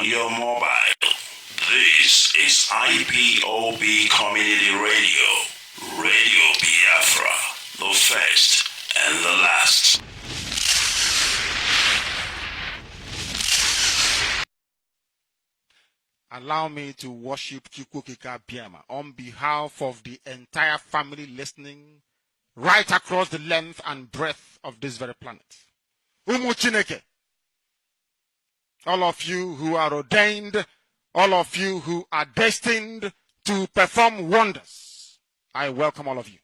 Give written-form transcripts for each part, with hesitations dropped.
on your mobile. This is IPOB Community Radio. Radio Biafra, the first and the last. Allow me to worship Ikechukwu Biafra on behalf of the entire family listening right across the length and breadth of this very planet. Umu Chineke, all of you who are ordained, all of you who are destined to perform wonders, I welcome all of you.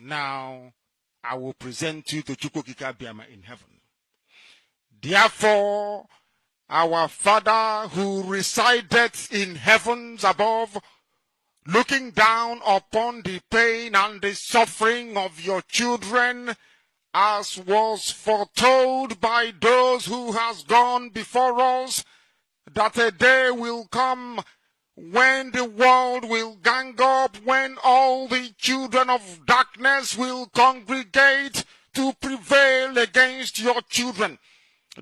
Now, I will present you to Ikechukwu Biafra in heaven. Therefore, our Father who resideth in heavens above, looking down upon the pain and the suffering of your children, as was foretold by those who has gone before us, that a day will come when the world will gang up, when all the children of darkness will congregate to prevail against your children.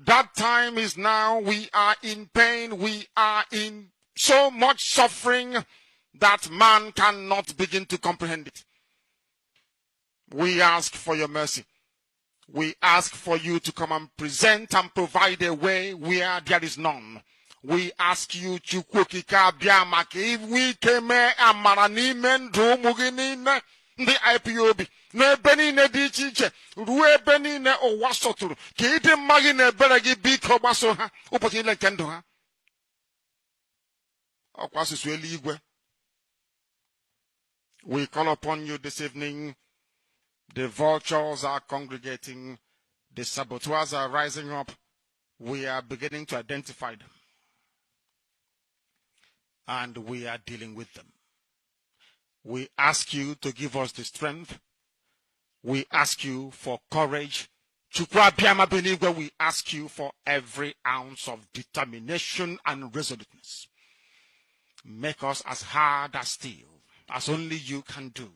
That time is now. We are in pain. We are in so much suffering that man cannot begin to comprehend it. We ask for your mercy. We ask for you to come and present and provide a way where there is none. We ask you, Ikechukwu Biafra, if we came amara n'ime ndụ ụmụ gị niile ndị IPOB n'ebe niile dị iche iche ruo ebe niile ụwa sọtụrụ ka ịdị mma gị na ebere gị biko gbaso ha ụbọchị niile nke ndụ ha. Ọkwa asụsụ eluigwe. We call upon you this evening. The vultures are congregating. The saboteurs are rising up. We are beginning to identify them. And we are dealing with them. We ask you to give us the strength. We ask you for courage. Chukwu Biafra Benigwe, we ask you for every ounce of determination and resoluteness. Make us as hard as steel, as only you can do.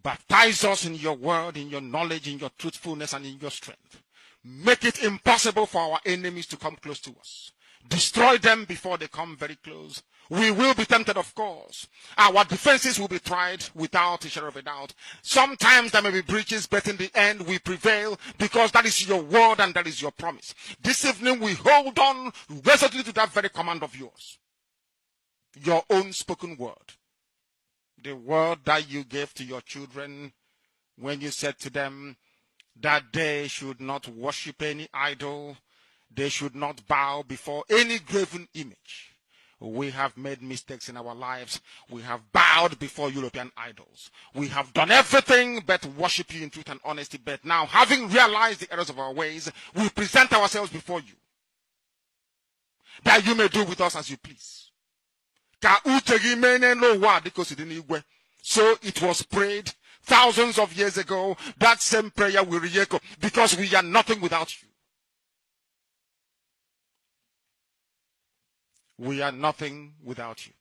Baptize us in your word, in your knowledge, in your truthfulness, and in your strength. Make it impossible for our enemies to come close to us. Destroy them before they come very close. We will be tempted, of course. Our defenses will be tried without a shadow of a doubt. Sometimes there may be breaches, but in the end we prevail because that is your word and that is your promise. This evening we hold on resolutely to that very command of yours. Your own spoken word. The word that you gave to your children when you said to them that they should not worship any idol, they should not bow before any graven image. We have made mistakes in our lives. We have bowed before European idols. We have done everything but worship you in truth and honesty. But now, having realized the errors of our ways, we present ourselves before you, that you may do with us as you please. So it was prayed thousands of years ago. That same prayer will re-echo because we are nothing without you. We are nothing without you.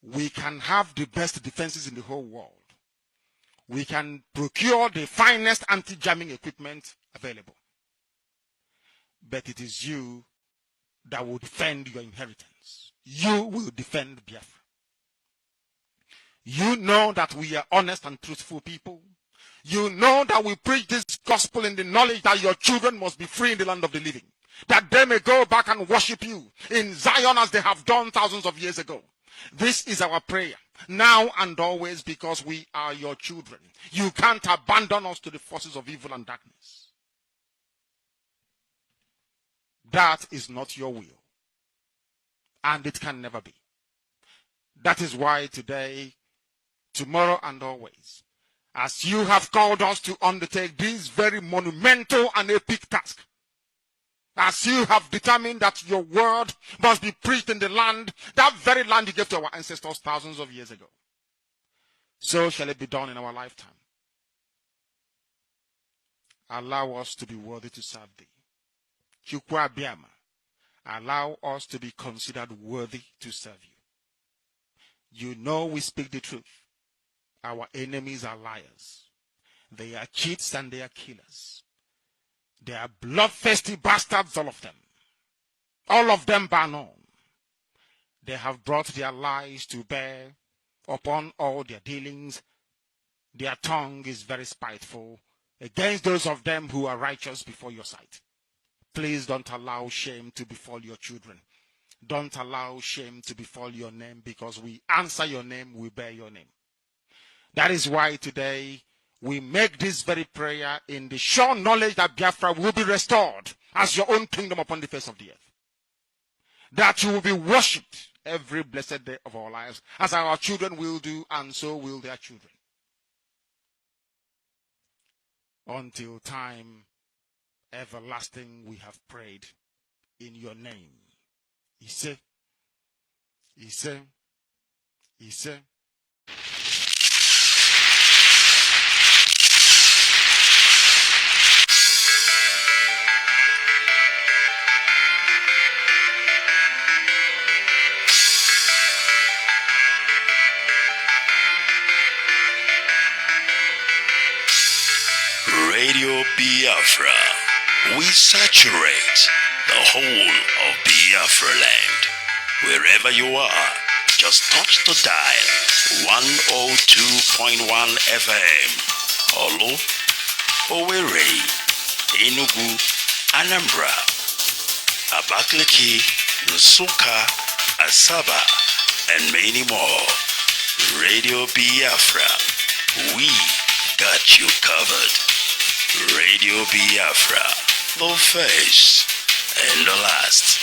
We can have the best defenses in the whole world. We can procure the finest anti-jamming equipment available. But it is you that will defend your inheritance. You will defend Biafra. You know that we are honest and truthful people. You know that we preach this gospel in the knowledge that your children must be free in the land of the living. That they may go back and worship you in Zion as they have done thousands of years ago. This is our prayer, now and always, because we are your children. You can't abandon us to the forces of evil and darkness. That is not your will. And it can never be. That is why today, tomorrow and always, as you have called us to undertake this very monumental and epic task, as you have determined that your word must be preached in the land, that very land you gave to our ancestors thousands of years ago, so shall it be done in our lifetime. Allow us to be worthy to serve thee. Ikechukwu Biafra, allow us to be considered worthy to serve you. You know we speak the truth. Our enemies are liars. They are cheats and they are killers. They are bloodthirsty bastards, all of them. All of them bar none. They have brought their lies to bear upon all their dealings. Their tongue is very spiteful against those of them who are righteous before your sight. Please don't allow shame to befall your children. Don't allow shame to befall your name, because we answer your name, we bear your name. That is why today we make this very prayer in the sure knowledge that Biafra will be restored as your own kingdom upon the face of the earth. That you will be worshipped every blessed day of our lives, as our children will do, and so will their children. Until time everlasting we have prayed in your name. Ise, Ise, Ise. Radio Biafra. We saturate the whole of Biafralnd. Wherever you are, just touch the dial. 102.1 FM. Olu, Owerri, Enugu, Anambra, Abakaliki, Nsukka, Asaba, and many more. Radio Biafra. We got you covered. Radio Biafra, the first and the last.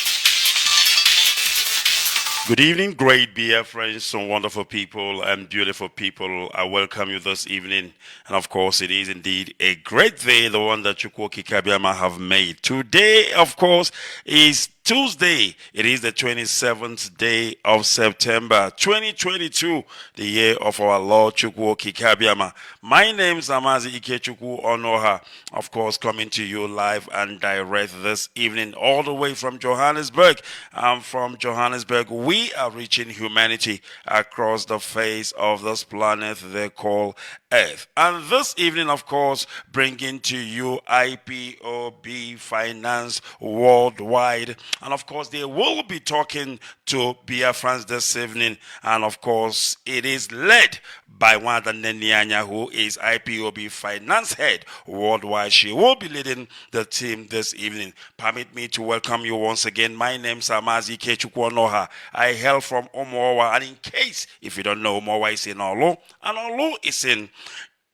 Good evening, great Biafrans, some wonderful people and beautiful people. I welcome you this evening. And of course, it is indeed a great day, the one that Ikechukwu Kabiama have made. Today, of course, is Tuesday. It is the 27th day of September 2022, the year of our Lord Chukwu Kabiama. My name is Mazi, Ikechukwu, Onuoha, of course, coming to you live and direct this evening, all the way from Johannesburg. And from Johannesburg, we are reaching humanity across the face of this planet they call Earth. And this evening, of course, bringing to you IPOB Finance Worldwide. And of course, they will be talking to Biafrans this evening. And of course, it is led by one of the Nnennaya Anya, who is IPOB Finance Head Worldwide. She will be leading the team this evening. Permit me to welcome you once again. My name is Mazi, Ikechukwu, Onuoha. I hail from Onuoha. And in case, if you don't know, Onuoha is in Olu. And Olu is in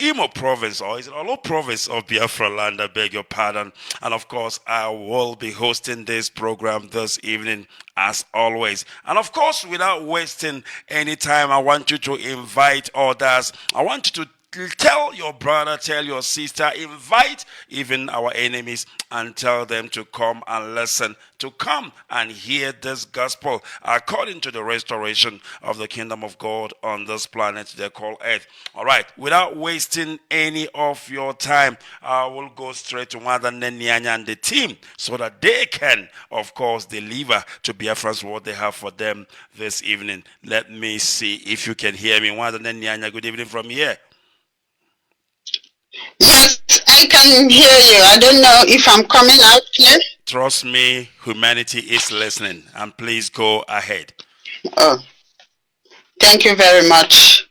Imo province, or is it Olu province of Biafralnd? I beg your pardon. And of course, I will be hosting this program this evening as always. And of course, without wasting any time, I want you to invite others. I want you to tell your brother, tell your sister, invite even our enemies and tell them to come and listen, to come and hear this gospel according to the restoration of the kingdom of God on this planet they call Earth. All right, without wasting any of your time, I will go straight to Mother Nnennaya Anya and the team so that they can, of course, deliver to Biafrans what they have for them this evening. Let me see if you can hear me. Mother Nnennaya Anya, good evening from here. Yes, I can hear you. I don't know if I'm coming out clear. Trust me, humanity is listening. And please go ahead. Oh, thank you very much.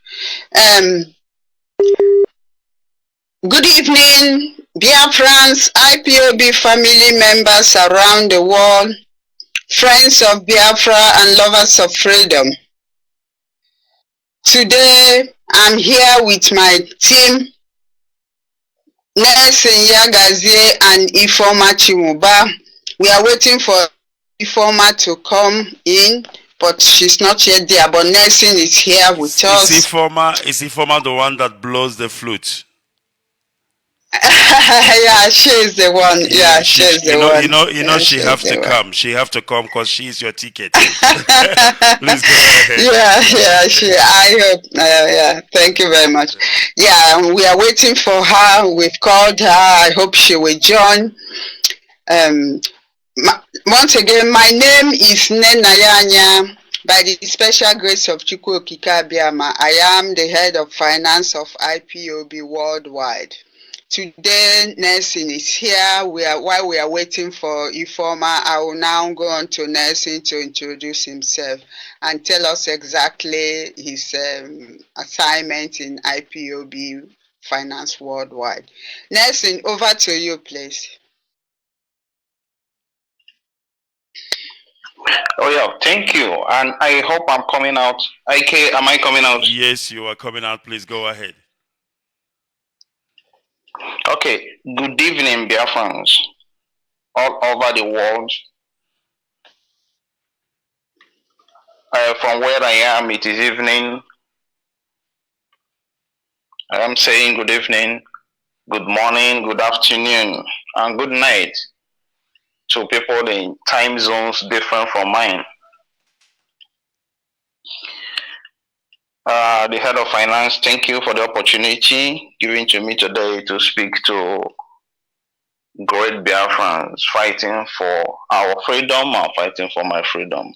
Good evening, Biafrans, IPOB family members around the world, friends of Biafra and lovers of freedom. Today, I'm here with my team, Nnennaya Anya and Ifeoma Chimuba. We are waiting for Ifeoma to come in, but she's not yet there. But Nelson is here with us. Is Ifeoma the one that blows the flute? Yeah, she's the one. Yeah, she's the one. You know, she have to come. She have to come because she is your ticket. Please go ahead. Yeah. I hope. Yeah, thank you very much. Yeah, we are waiting for her. We've called her. I hope she will join. Once again, my name is Nnennaya Anya. By the special grace of Chukwu Kabiama, I am the head of finance of IPOB Worldwide. Today, Nelson is here. While we are waiting for Ifoma, I will now go on to Nelson to introduce himself and tell us exactly his assignment in IPOB Finance Worldwide. Nelson, over to you, please. Oh yeah, thank you. And I hope I'm coming out. Am I coming out? Yes, you are coming out. Please go ahead. Okay. Good evening, Biafrans all over the world. From where I am, it is evening. I am saying good evening, good morning, good afternoon, and good night to people in time zones different from mine. The head of finance, thank you for the opportunity given to me today to speak to great Biafrans fighting for our freedom and fighting for my freedom.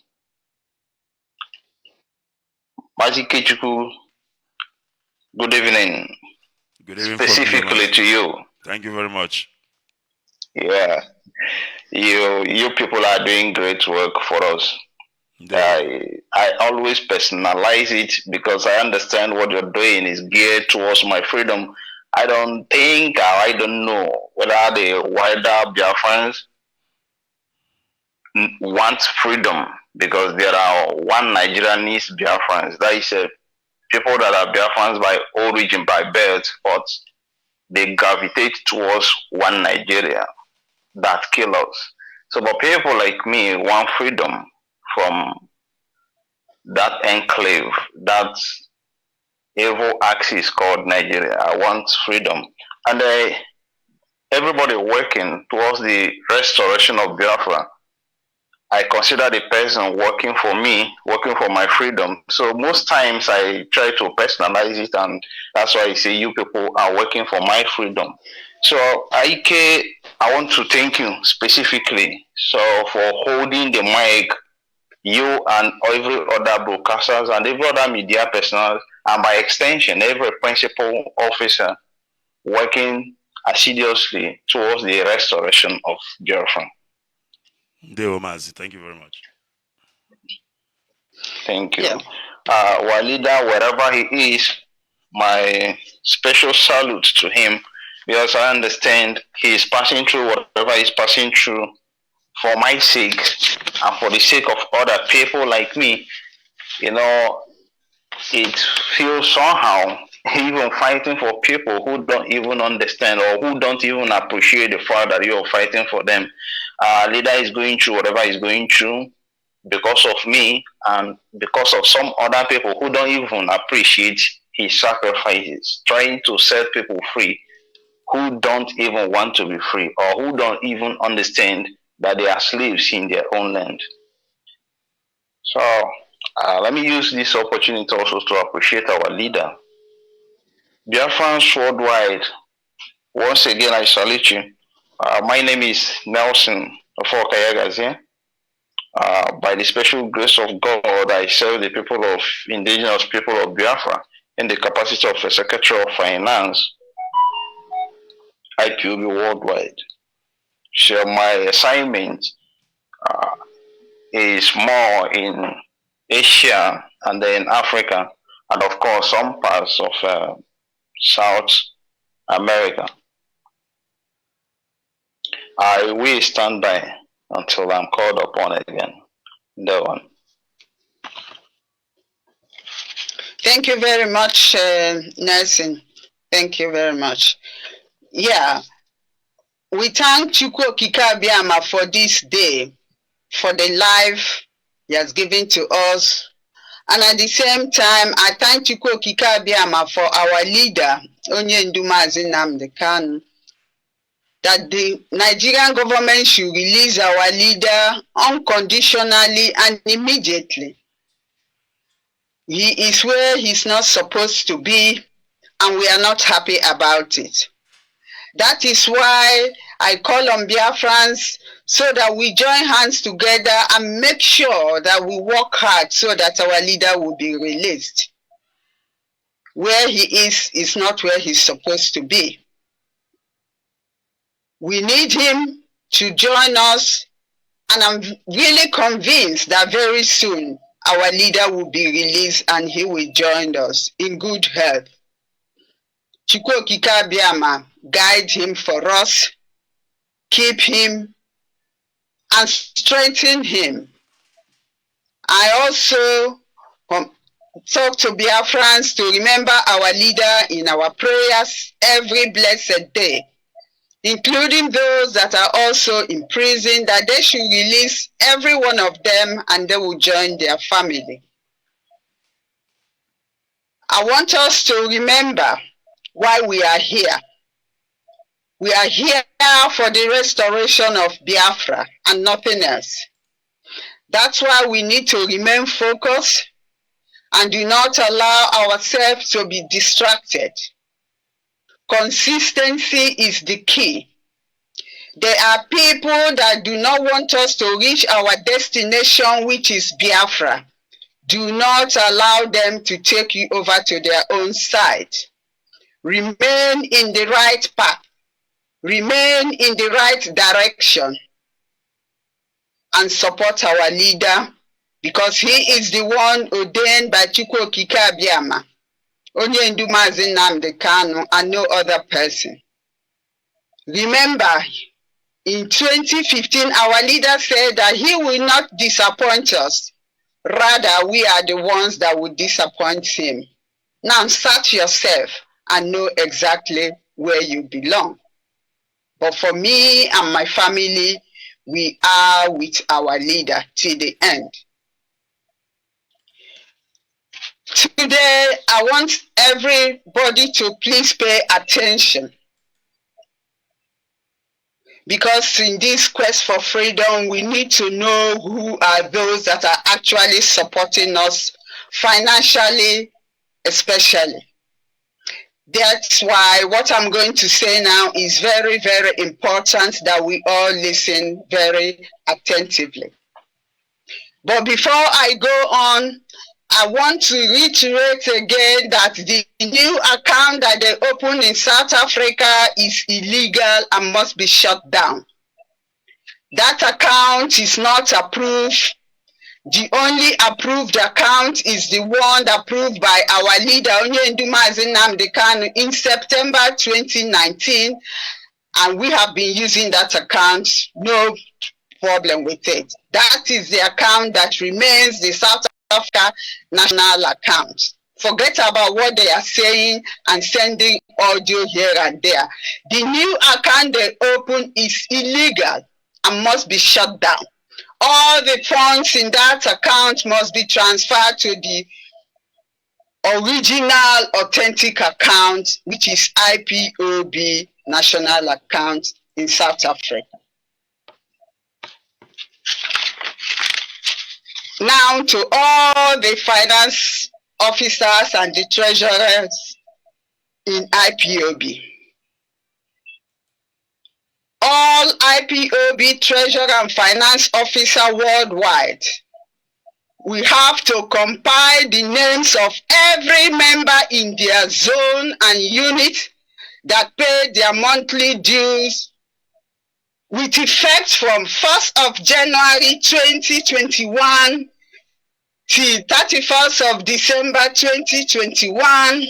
Mazi Ikechukwu, good evening. Good evening. Specifically to you. Thank you very much. Yeah, you people are doing great work for us. I always personalize it because I understand what you're doing is geared towards my freedom. I don't think, or I don't know whether the wider Biafrans want freedom, because there are one Nigerianese Biafrans. That is people that are Biafrans by origin, by birth, but they gravitate towards one Nigeria that kill us. So, but people like me want freedom from that enclave, that evil axis called Nigeria. I want freedom. And everybody working towards the restoration of Biafra, I consider the person working for me, working for my freedom. So most times I try to personalize it, and that's why I say you people are working for my freedom. So I want to thank you specifically for holding the mic, you and every other broadcasters and every other media personnel, and by extension, every principal officer working assiduously towards the restoration of Biafra. Mazi, thank you very much. Thank you. Yeah. Our leader, wherever he is, my special salute to him, because I understand he is passing through whatever he's passing through for my sake and for the sake of other people like me. You know, it feels somehow even fighting for people who don't even understand or who don't even appreciate the fact that you're fighting for them. Leader is going through whatever he's going through because of me and because of some other people who don't even appreciate his sacrifices, trying to set people free who don't even want to be free or who don't even understand that they are slaves in their own land. So let me use this opportunity also to appreciate our leader. Biafrans worldwide, once again I salute you. My name is Nelson Ofokayagazi. By the special grace of God, I serve the people of indigenous people of Biafra in the capacity of a Secretary of Finance, IPOB worldwide. So my assignment is more in Asia and then Africa, and of course some parts of South America. I will stand by until I'm called upon again. That one. Thank you very much, Nelson. Thank you very much. Yeah, we thank Chukwu Okike Abiama for this day, for the life he has given to us. And at the same time, I thank Chukwu Okike Abiama for our leader, Mazi Nnamdi Kanu, that the Nigerian government should release our leader unconditionally and immediately. He is where he's not supposed to be, and we are not happy about it. That is why I call on Biafrans so that we join hands together and make sure that we work hard so that our leader will be released. Where he is not where he's supposed to be. We need him to join us, and I'm really convinced that very soon our leader will be released and he will join us in good health. Chukwu Okike Abiama, guide him for us, keep him, and strengthen him. I also talk to Biafrans to remember our leader in our prayers every blessed day, including those that are also in prison, that they should release every one of them and they will join their family. I want us to remember why we are here. We are here for the restoration of Biafra and nothing else. That's why we need to remain focused and do not allow ourselves to be distracted. Consistency is the key. There are people that do not want us to reach our destination, which is Biafra. Do not allow them to take you over to their own side. Remain in the right path. Remain in the right direction and support our leader, because he is the one ordained by Chukwu Okike Abiama, onye ndu Mazi Nnamdi Kanu, and no other person. Remember, in 2015, our leader said that he will not disappoint us. Rather, we are the ones that will disappoint him. Now, search yourself and know exactly where you belong. But for me and my family, we are with our leader till the end. Today, I want everybody to please pay attention, because in this quest for freedom, we need to know who are those that are actually supporting us financially, especially. That's why what I'm going to say now is very, very important that we all listen very attentively. But before I go on, I want to reiterate again that the new account that they opened in South Africa is illegal and must be shut down. That account is not approved. The only approved account is the one approved by our leader, onye ndu Mazi Nnamdi Kanu, in September 2019, and we have been using that account, no problem with it. That is the account that remains the South Africa national account. Forget about what they are saying and sending audio here and there. The new account they open is illegal and must be shut down. All the funds in that account must be transferred to the original authentic account, which is IPOB national account in South Africa. Now to all the finance officers and the treasurers in IPOB. All IPOB treasurer and finance officer worldwide, we have to compile the names of every member in their zone and unit that pay their monthly dues with effect from 1st of January 2021 till 31st of December 2021,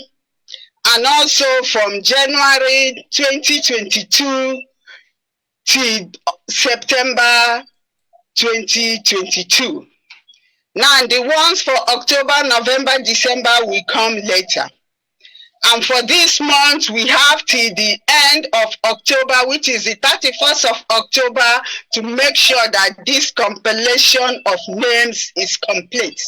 and also from January 2022 till September 2022. Now, the ones for October, November, December will come later. And for this month, we have till the end of October, which is the 31st of October, to make sure that this compilation of names is complete.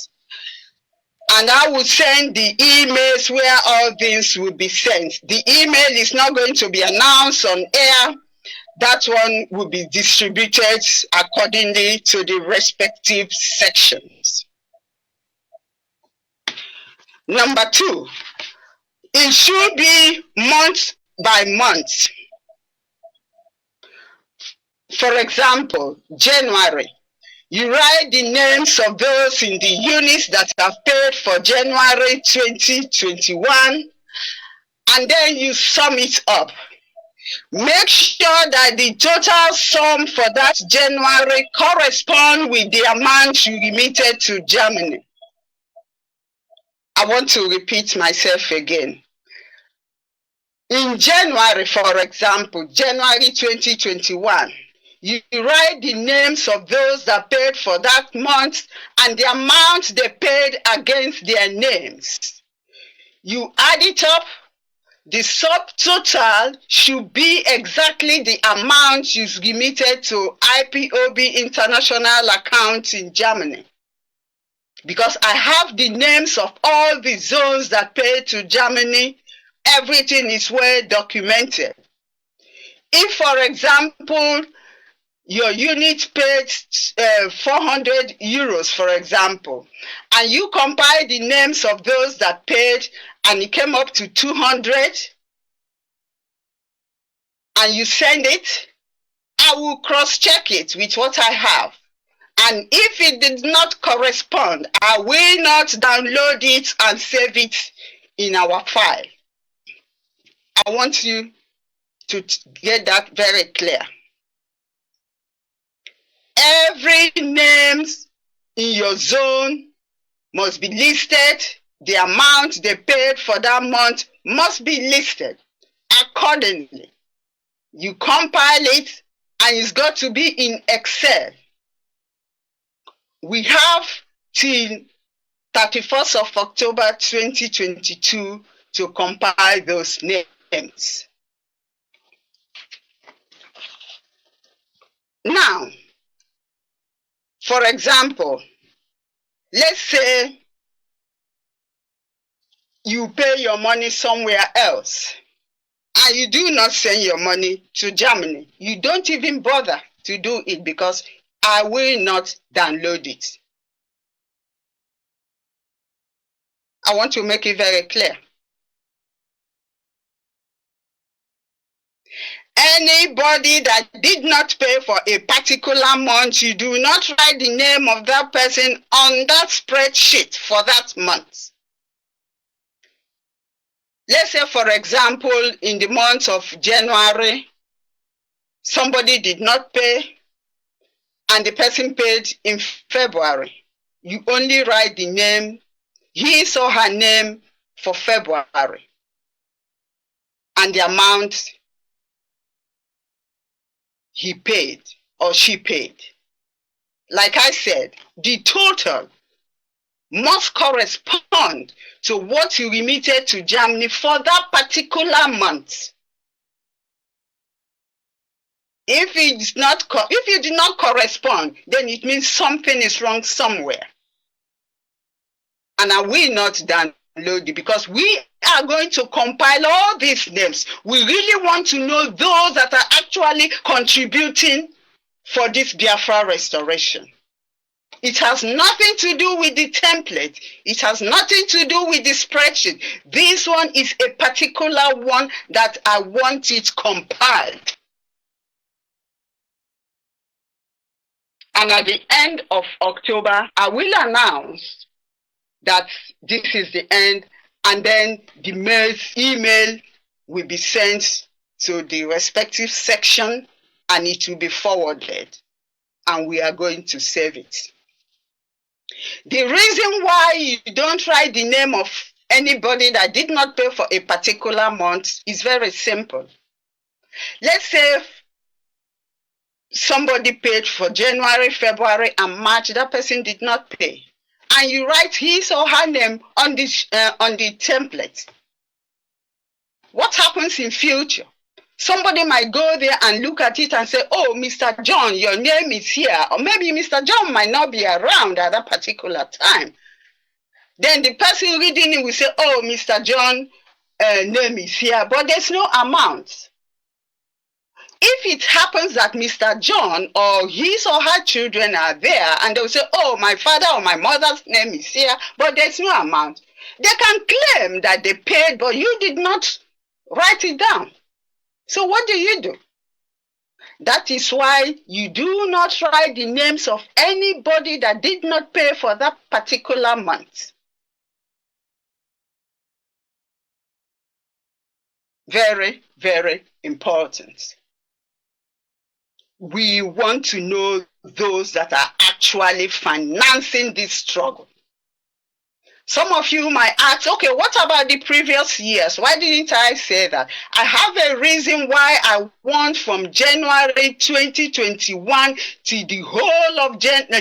And I will send the emails where all things will be sent. The email is not going to be announced on air. That one will be distributed accordingly to the respective sections. Number 2, it should be month by month. For example, January, you write the names of those in the units that have paid for January 2021, and then you sum it up. Make sure that the total sum for that January correspond with the amount you remitted to Germany. I want to repeat myself again. In January, for example, January 2021, you write the names of those that paid for that month and the amount they paid against their names. You add it up. The subtotal should be exactly the amount you remitted to IPOB International account in Germany. Because I have the names of all the zones that paid to Germany, everything is well documented. If, for example, your unit paid 400 euros, for example, and you compile the names of those that paid and it came up to 200, and you send it, I will cross-check it with what I have. And if it did not correspond, I will not download it and save it in our file. I want you to get that very clear. Every name in your zone must be listed. The amount they paid for that month must be listed accordingly. You compile it and it's got to be in Excel. We have till 31st of October 2022 to compile those names. Now, for example, let's say you pay your money somewhere else and you do not send your money to Germany. You don't even bother to do it because I will not download it. I want to make it very clear. Anybody that did not pay for a particular month, you do not write the name of that person on that spreadsheet for that month. Let's say, for example, in the month of January, somebody did not pay and the person paid in February. You only write the name, his or her name for February and the amount he paid or she paid. Like I said, the total must correspond to what you remitted to Germany for that particular month. If it did not correspond, then it means something is wrong somewhere. And I will not download it because we are going to compile all these names. We really want to know those that are actually contributing for this Biafra restoration. It has nothing to do with the template. It has nothing to do with the spreadsheet. This one is a particular one that I want it compiled. And at the end of October, I will announce that this is the end, and then the email will be sent to the respective section and it will be forwarded, and we are going to save it. The reason why you don't write the name of anybody that did not pay for a particular month is very simple. Let's say somebody paid for January, February, and March. That person did not pay. And you write his or her name on the template. What happens in future? Somebody might go there and look at it and say, oh, Mr. John, your name is here. Or maybe Mr. John might not be around at that particular time. Then the person reading it will say, oh, Mr. John, name is here, but there's no amount. If it happens that Mr. John or his or her children are there and they'll say, oh, my father or my mother's name is here, but there's no amount, they can claim that they paid, but you did not write it down. So what do? That is why you do not write the names of anybody that did not pay for that particular month. Very, very important. We want to know those that are actually financing this struggle. Some of you might ask, okay, what about the previous years? Why didn't I say that? I have a reason why I want from January 2021 to the whole of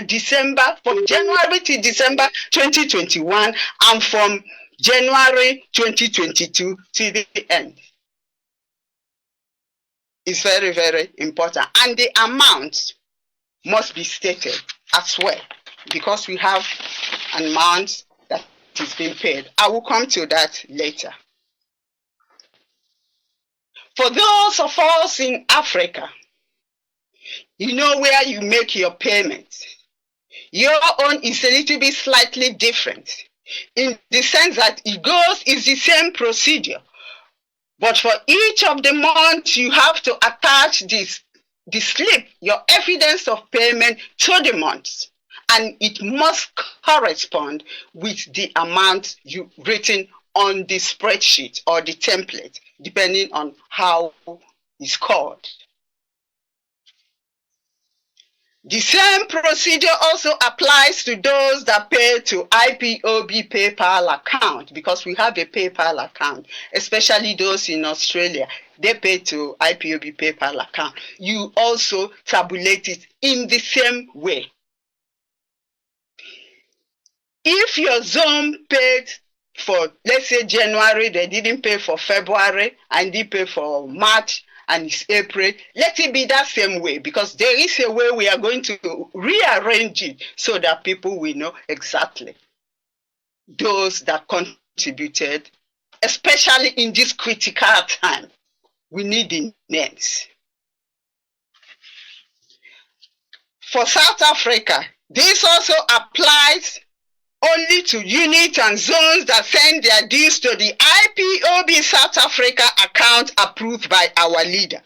December, from January to December 2021, and from January 2022 to the end. It's very, very important. And the amount must be stated as well, because we have an amount that is being paid. I will come to that later. For those of us in Africa, you know where you make your payments. Your own is a little bit slightly different in the sense that it's the same procedure. But for each of the months, you have to attach the slip, your evidence of payment to the months. And it must correspond with the amount you written on the spreadsheet or the template, depending on how it's called. The same procedure also applies to those that pay to IPOB PayPal account, because we have a PayPal account, especially those in Australia. They pay to IPOB PayPal account. You also tabulate it in the same way. If your zone paid for, let's say, January, they didn't pay for February, and they pay for March, and it's April, let it be that same way, because there is a way we are going to rearrange it so that people will know exactly those that contributed, especially in this critical time. We need the names. For South Africa, this also applies only to units and zones that send their dues to the IPOB South Africa account approved by our leader.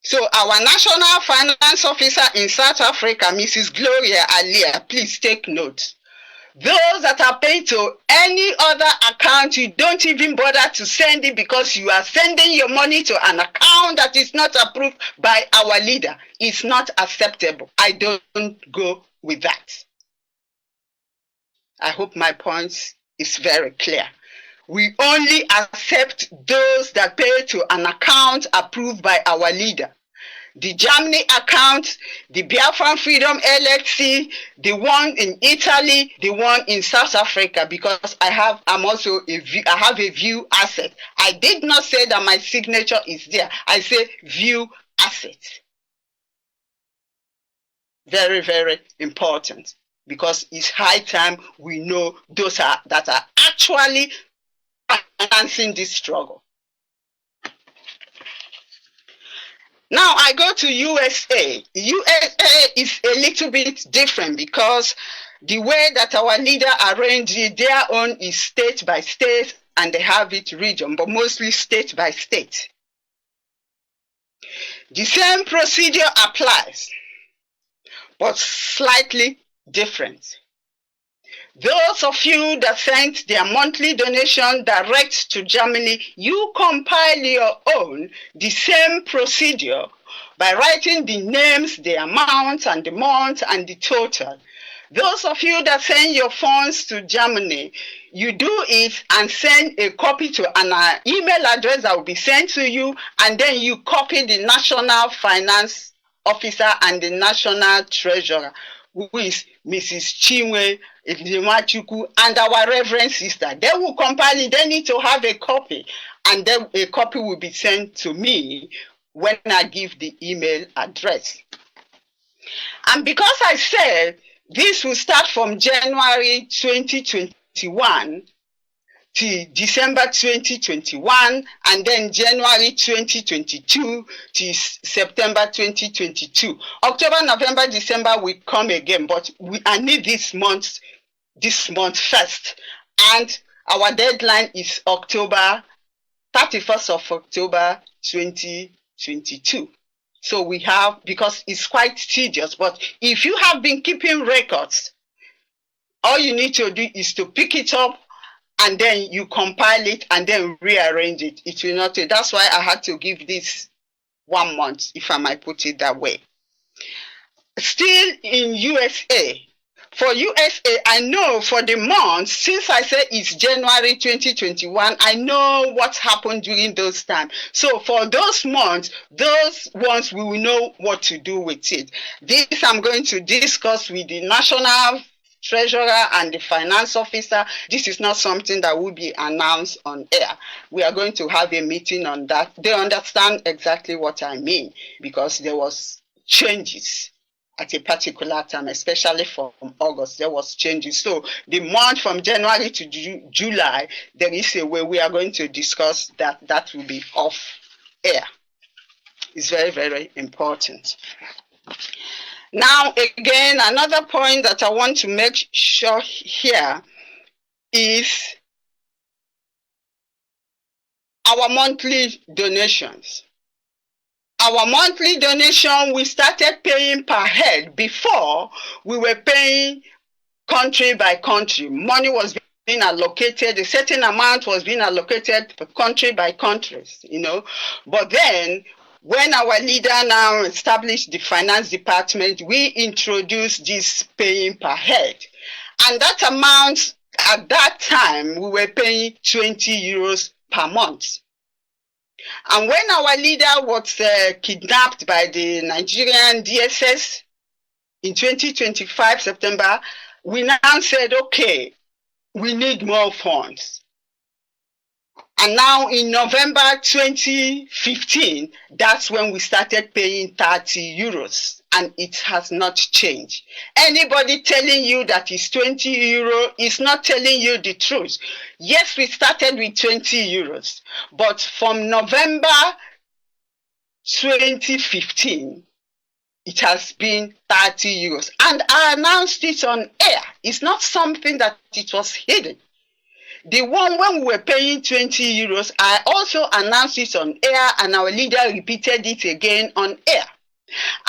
So our National Finance Officer in South Africa, Mrs. Gloria Alia, please take note. Those that are paid to any other account, you don't even bother to send it, because you are sending your money to an account that is not approved by our leader. It's not acceptable. I don't go with that. I hope my point is very clear. We only accept those that pay to an account approved by our leader. The Germany account, the Biafralnd Freedom LLC, the one in Italy, the one in South Africa, because I have a view asset. I did not say that my signature is there. I say view asset. Very, very important, because it's high time we know those that are actually financing this struggle. Now I go to USA. USA is a little bit different, because the way that our leader arranged it, their own is state by state, and they have it region, but mostly state by state. The same procedure applies, but slightly different. Those of you that sent their monthly donation direct to Germany, you compile your own, the same procedure, by writing the names, the amount, and the month, and the total. Those of you that send your funds to Germany, you do it and send a copy to an email address that will be sent to you, and then you copy the National Finance Officer and the National Treasurer, who is Mrs. Chinwe Ikechukwu, and our Reverend Sister. They will compile it. They need to have a copy, and then a copy will be sent to me when I give the email address. And because I said this will start from January 2021 to December 2021, and then January 2022 to September 2022. October, November, December will come again, but I need this month first. And our deadline is 31st of October 2022. So we have, because it's quite tedious, but if you have been keeping records, all you need to do is to pick it up and then you compile it and then rearrange it. It will not take. That's why I had to give this 1 month, if I might put it that way. Still in USA. For USA, I know for the month, since I said it's January 2021, I know what happened during those times. So for those months, those ones, we will know what to do with it. This I'm going to discuss with the National Treasurer and the Finance Officer. This is not something that will be announced on air. We are going to have a meeting on that. They understand exactly what I mean because there was changes at a particular time, especially from August, there was changes. So the month from January to July, there is a way we are going to discuss that. That will be off air. It's very, very important. Now, again, another point that I want to make sure here is our monthly donations. Our monthly donation, we started paying per head. Before, we were paying country by country. Money was being allocated, a certain amount was being allocated country by country, you know. But then, when our leader now established the finance department, we introduced this paying per head. And that amount, at that time, we were paying 20 euros per month. And when our leader was kidnapped by the Nigerian DSS in 2025 September, we now said, okay, we need more funds. And now in November 2015, that's when we started paying 30 euros. And it has not changed. Anybody telling you that it's 20 euro is not telling you the truth. Yes, we started with 20 euros. But from November 2015, it has been 30 euros. And I announced it on air. It's not something that it was hidden. The one when we were paying 20 euros, I also announced it on air and our leader repeated it again on air.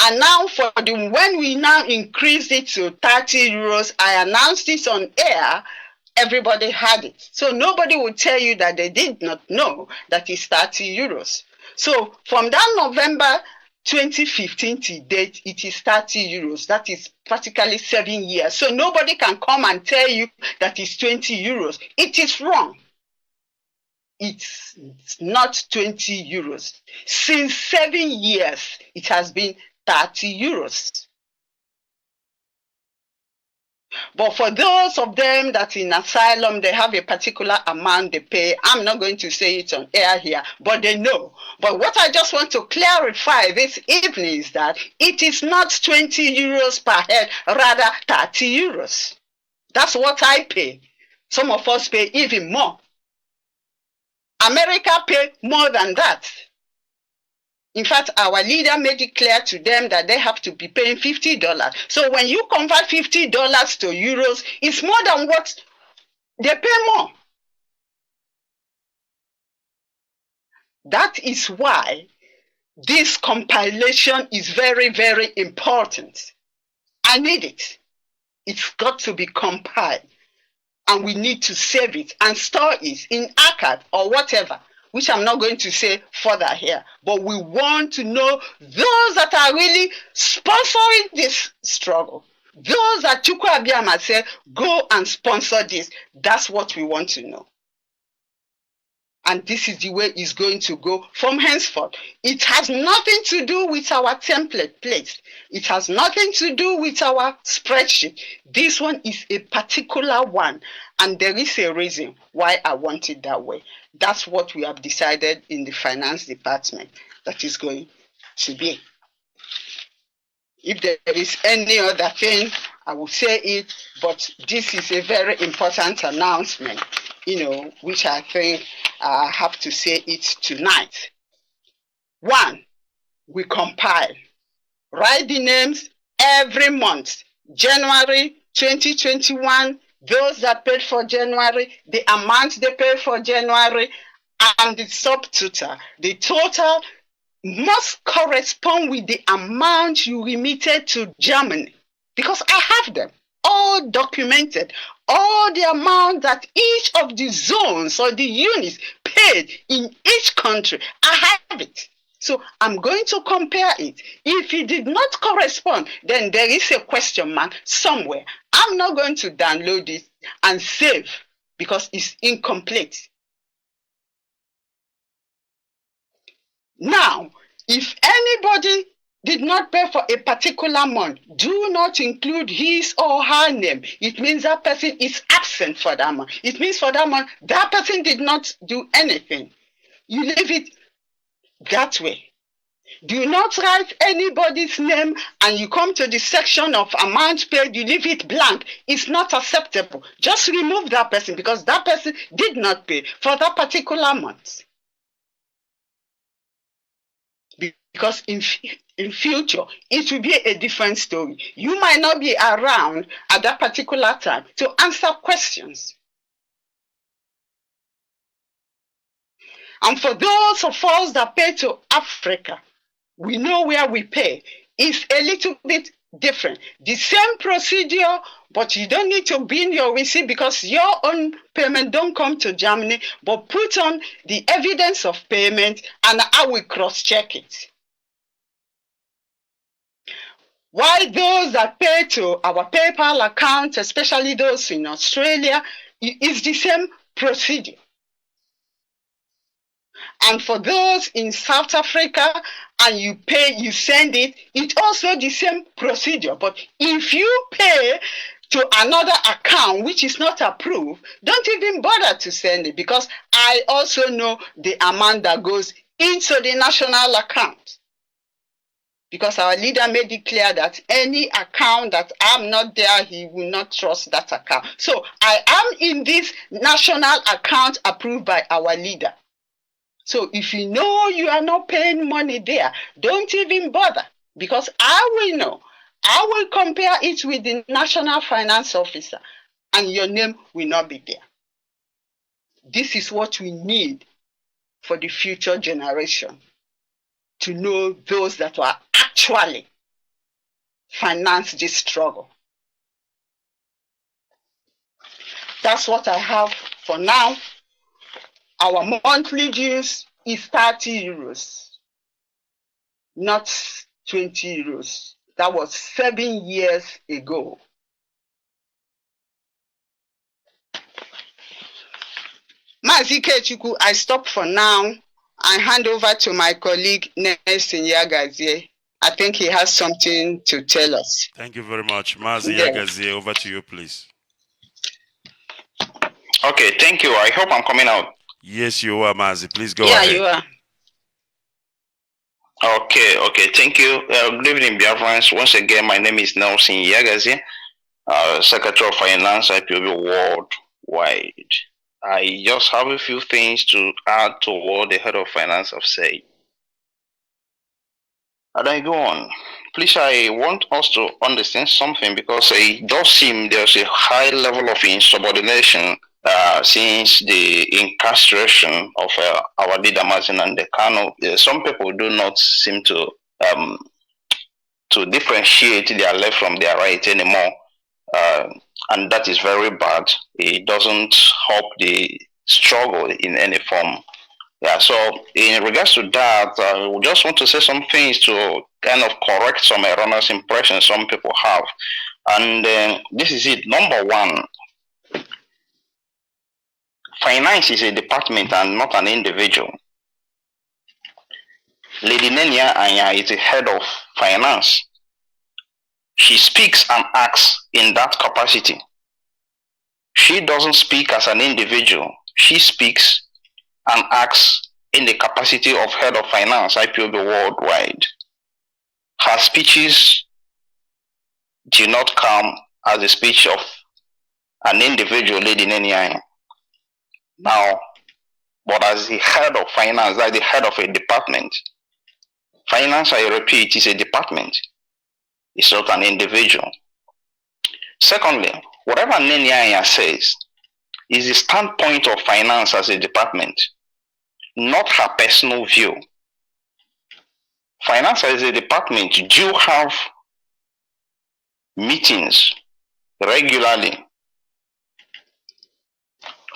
And now for the when we now increased it to 30 euros, I announced it on air, everybody had it. So nobody would tell you that they did not know that it's 30 euros. So from that November 2015 to date, it is 30 euros. That is practically 7 years. So nobody can come and tell you that it's 20 euros. It is wrong. It's not 20 euros. Since 7 years, it has been 30 euros. But for those of them that in asylum, they have a particular amount they pay. I'm not going to say it on air here, but they know. But what I just want to clarify this evening is that it is not 20 euros per head, rather 30 euros. That's what I pay. Some of us pay even more. America pay more than that. In fact, our leader made it clear to them that they have to be paying $50. So when you convert $50 to euros, it's more than what they pay more. That is why this compilation is very, very important. I need it. It's got to be compiled. And we need to save it and store it in archive or whatever, which I'm not going to say further here. But we want to know those that are really sponsoring this struggle. Those that Chukwu Abiyama said, go and sponsor this. That's what we want to know. And this is the way it's going to go from henceforth. It has nothing to do with our template place. It has nothing to do with our spreadsheet. This one is a particular one. And there is a reason why I want it that way. That's what we have decided in the finance department that is going to be. If there is any other thing, I will say it. But this is a very important announcement, which I think I have to say it tonight. 1, we compile. Write the names every month. January 2021, those that paid for January, the amount they paid for January, and the subtotal. The total must correspond with the amount you remitted to Germany. Because I have them all documented, all the amount that each of the zones or the units paid in each country. I have it. So I'm going to compare it. If it did not correspond, then there is a question mark somewhere. I'm not going to download it and save because it's incomplete. Now, if anybody did not pay for a particular month, do not include his or her name. It means that person is absent for that month. It means for that month, that person did not do anything. You leave it that way. Do not write anybody's name and you come to the section of amount paid, you leave it blank. It's not acceptable. Just remove that person because that person did not pay for that particular month. Because in future, it will be a different story. You might not be around at that particular time to answer questions. And for those of us that pay to Africa, we know where we pay. It's a little bit different. The same procedure, but you don't need to bring your receipt because your own payment don't come to Germany, but put on the evidence of payment and I will cross-check it. Why those that pay to our PayPal account, especially those in Australia, it's the same procedure. And for those in South Africa, and you pay, you send it, it's also the same procedure. But if you pay to another account which is not approved, don't even bother to send it because I also know the amount that goes into the national account. Because our leader made it clear that any account that I'm not there, he will not trust that account. So I am in this national account approved by our leader. So if you know you are not paying money there, don't even bother because I will know. I will compare it with the National Finance Officer and your name will not be there. This is what we need for the future generation. To know those that are actually finance this struggle. That's what I have for now. Our monthly dues is 30 euros, not 20 euros. That was 7 years ago. Mazi Ikechukwu, I stop for now. I hand over to my colleague Nnennaya Anya. I think he has something to tell us. Thank you very much. Mazi Anya, over to you, please. Okay, thank you. I hope I'm coming out. Yes, you are, Mazi. Please go ahead. Yeah, you are. Okay, thank you. Good evening, Biafrans. Once again, my name is Nnennaya Anya, Secretary of Finance, IPOB worldwide. I just have a few things to add to what the head of finance have said. And I go on. Please, I want us to understand something because it does seem there's a high level of insubordination since the incarceration of our leader Mazi and the Kano. Some people do not seem to differentiate their left from their right anymore. And that is very bad. It doesn't help the struggle in any form. Yeah, so in regards to that, we just want to say some things to kind of correct some erroneous impressions some people have. And this is it. Number one, finance is a department and not an individual. Lady Nnennaya Anya is the head of finance. She speaks and acts in that capacity. She doesn't speak as an individual. She speaks and acts in the capacity of head of finance, IPOB worldwide. Her speeches do not come as a speech of an individual, Lady Nnennaya Anya. Now, but as the head of finance, as the head of a department, finance, I repeat, is a department. It's not an individual. Secondly, whatever Nnennaya Anya says is the standpoint of finance as a department, not her personal view. Finance as a department do have meetings regularly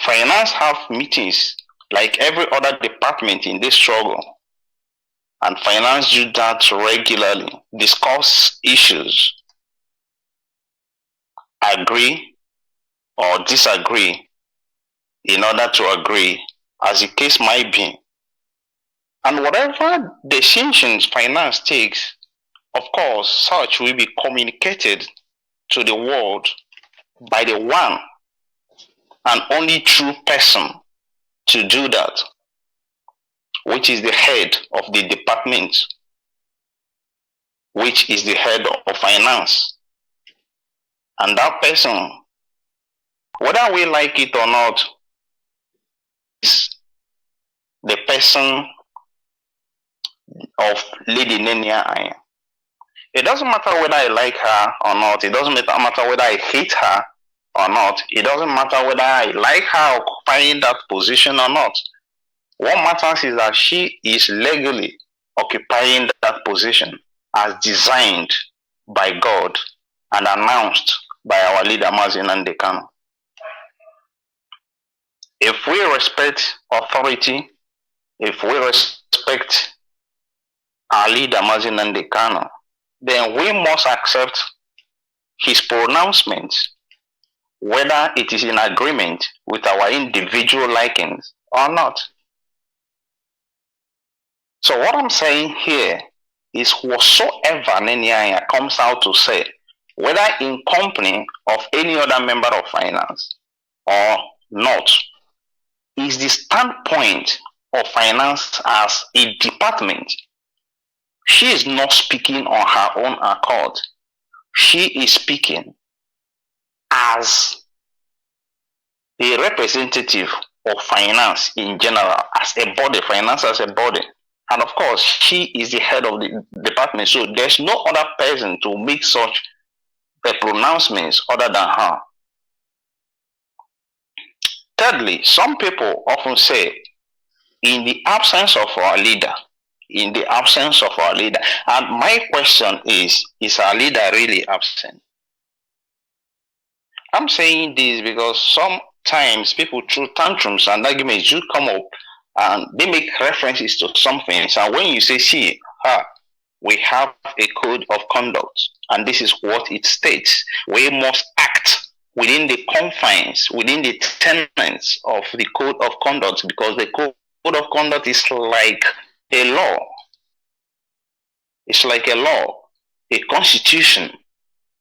Finance have meetings like every other department in this struggle, and finance do that regularly, discuss issues, agree or disagree in order to agree, as the case might be. And whatever decisions finance takes, of course, such will be communicated to the world by the one and only true person to do that, which is the head of the department, which is the head of finance. And that person, whether we like it or not, is the person of Lady Nnennaya Anya. It doesn't matter whether I like her or not. It doesn't matter whether I hate her or not. It doesn't matter whether I like her occupying that position or not. What matters is that she is legally occupying that position as designed by God and announced by our leader Mazi. If we respect authority, if we respect our leader Mazi, then we must accept his pronouncements, whether it is in agreement with our individual likings or not. So what I'm saying here is whatsoever Nnennaya Anya comes out to say, whether in company of any other member of finance or not, is the standpoint of finance as a department. She is not speaking on her own accord. She is speaking as a representative of finance in general, as a body, finance as a body. And of course, she is the head of the department. So there's no other person to make such pronouncements other than her. Thirdly, some people often say, in the absence of our leader, in the absence of our leader. And my question is our leader really absent? I'm saying this because sometimes people through tantrums and arguments do come up and they make references to something. So when you say, see, we have a code of conduct and this is what it states, we must act within the confines, within the tenets of the code of conduct, because the code of conduct is like a law. It's like a law, a constitution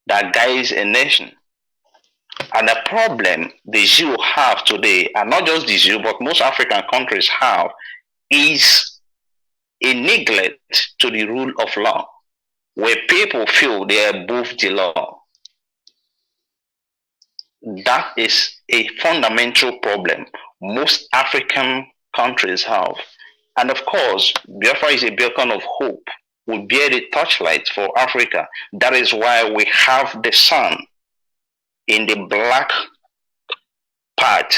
that guides a nation. And the problem the Jew have today, and not just the Jew, but most African countries have, is a neglect to the rule of law, where people feel they are above the law. That is a fundamental problem most African countries have. And of course, Biafra is a beacon of hope. We bear the torchlight for Africa. That is why we have the sun in the black part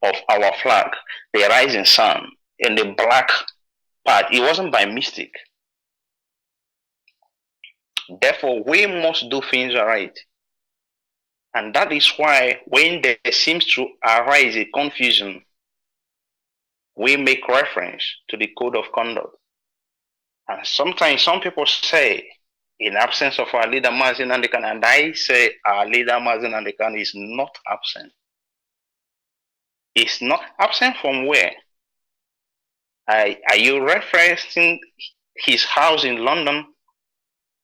of our flag, the rising sun in the black part. It wasn't by mistake. Therefore, we must do things right. And that is why when there seems to arise a confusion, we make reference to the code of conduct. And sometimes some people say, in absence of our leader Mazi, and I say our leader Mazi is not absent. It's not absent from where? Are you referencing his house in London?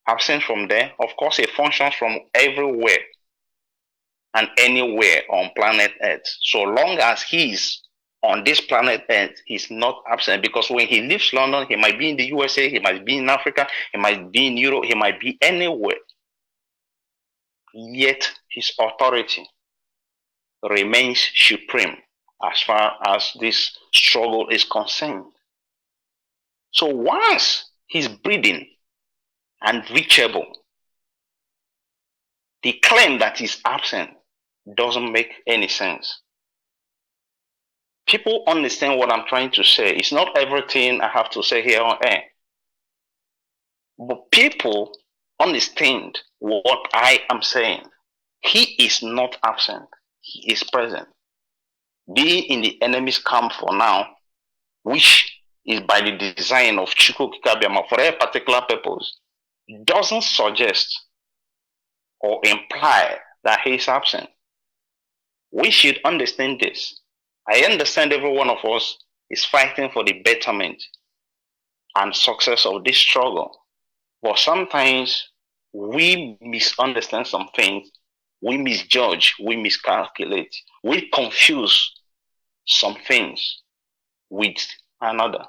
Absent from there? Of course, it functions from everywhere and anywhere on planet Earth. So long as he's on this planet Earth, he's not absent, because when he leaves London, he might be in the USA, he might be in Africa, he might be in Europe, he might be anywhere. Yet his authority remains supreme as far as this struggle is concerned. So once he's breathing and reachable, the claim that he's absent doesn't make any sense. People understand what I'm trying to say. It's not everything I have to say here on air. But people understand what I am saying. He is not absent. He is present. be in the enemy's camp for now, which is by the design of Chukwu Kikabiama for a particular purpose, doesn't suggest or imply that he is absent. We should understand this. I understand every one of us is fighting for the betterment and success of this struggle. But sometimes we misunderstand some things, we misjudge, we miscalculate, we confuse some things with another.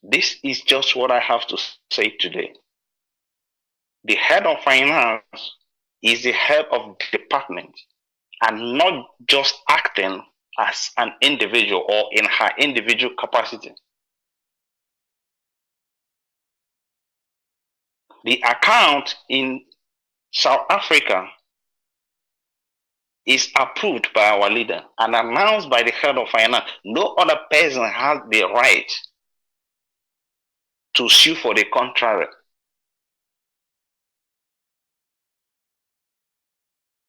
This is just what I have to say today. The head of finance is the head of the department and not just acting as an individual or in her individual capacity. The account in South Africa is approved by our leader and announced by the head of finance. No other person has the right to sue for the contrary.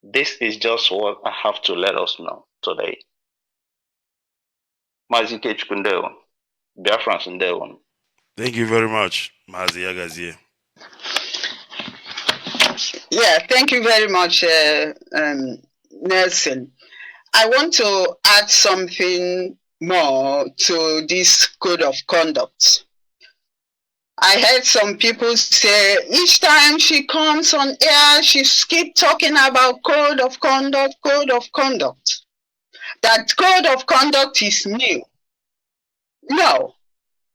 This is just what I have to let us know today. Mazi Ikechukwu, Biafralnd. Thank you very much, Mazi Agazie. Yeah, thank you very much, Nelson. I want to add something more to this code of conduct. I heard some people say each time she comes on air, she keeps talking about code of conduct, code of conduct. That code of conduct is new. No,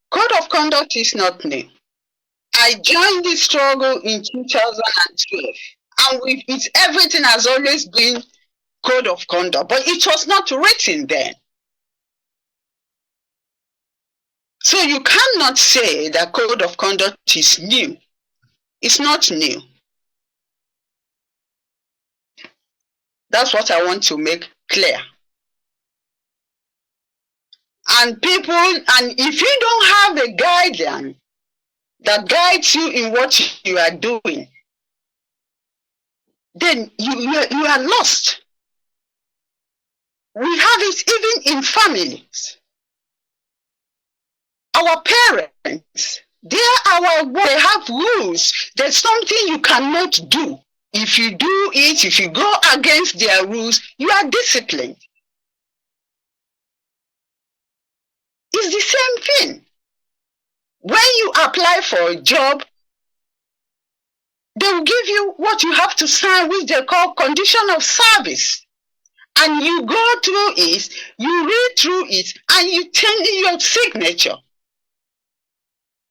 code of conduct is not new. I joined this struggle in 2012, and everything has always been code of conduct, but it was not written then. So you cannot say that code of conduct is new. It's not new. That's what I want to make clear. And people, and if you don't have a guideline that guides you in what you are doing, then you are lost. We have it even in families. Our parents, they have rules. There's something you cannot do. If you do it, if you go against their rules, you are disciplined. It's the same thing. When you apply for a job, they will give you what you have to sign, which they call condition of service. And you go through it, you read through it, and you turn in your signature.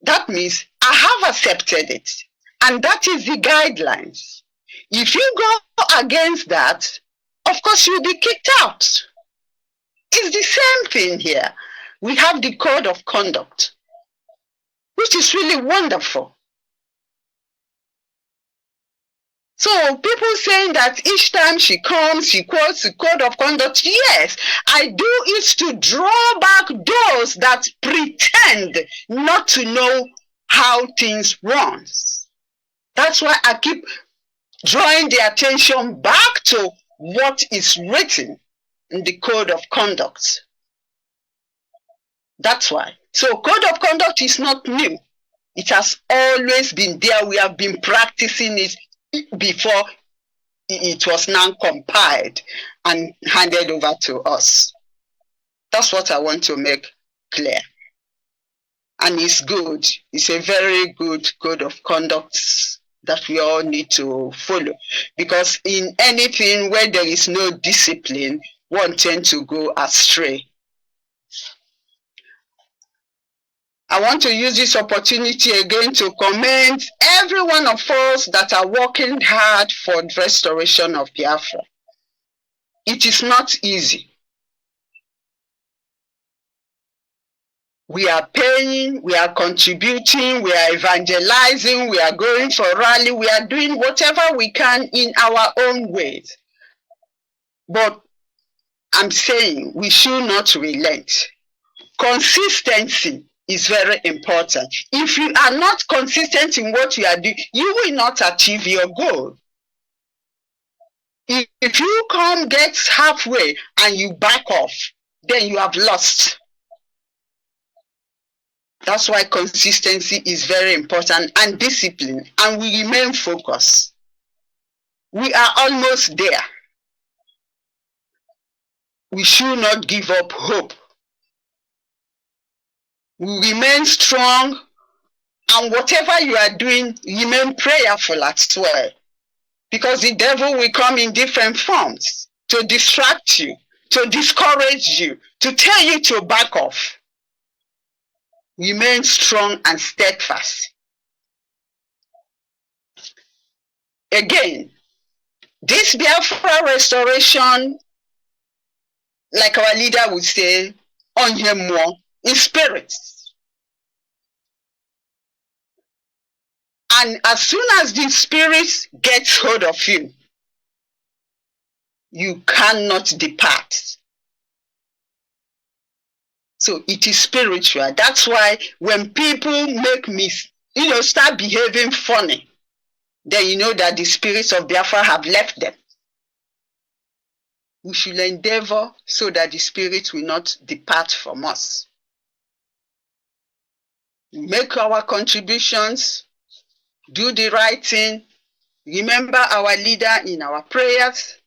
That means I have accepted it. And that is the guidelines. If you go against that, of course you'll be kicked out. It's the same thing here. We have the code of conduct, which is really wonderful. So people saying that each time she comes, she quotes the code of conduct. Yes, I do it to draw back those that pretend not to know how things run. That's why I keep drawing the attention back to what is written in the code of conduct. That's why. So code of conduct is not new. It has always been there. We have been practicing it before it was now compiled and handed over to us. That's what I want to make clear. And it's good. It's a very good code of conduct that we all need to follow. Because in anything where there is no discipline, one tends to go astray. I want to use this opportunity again to commend every one of us that are working hard for the restoration of Biafra. It is not easy. We are paying, we are contributing, we are evangelizing, we are going for rally, we are doing whatever we can in our own ways. But I'm saying we should not relent. Consistency is very important. If you are not consistent in what you are doing, you will not achieve your goal. If you come get halfway and you back off, then you have lost. That's why consistency is very important, and discipline, and we remain focused. We are almost there. We should not give up hope. We remain strong, and whatever you are doing, remain prayerful as well. Because the devil will come in different forms to distract you, to discourage you, to tell you to back off. Remain strong and steadfast. Again, this Biafra restoration, like our leader would say, on him more in spirit. And as soon as the spirit gets hold of you, you cannot depart. So it is spiritual. That's why when people make me, start behaving funny, then you know that the spirits of Biafra have left them. We should endeavor so that the spirit will not depart from us. Make our contributions, do the right thing, remember our leader in our prayers,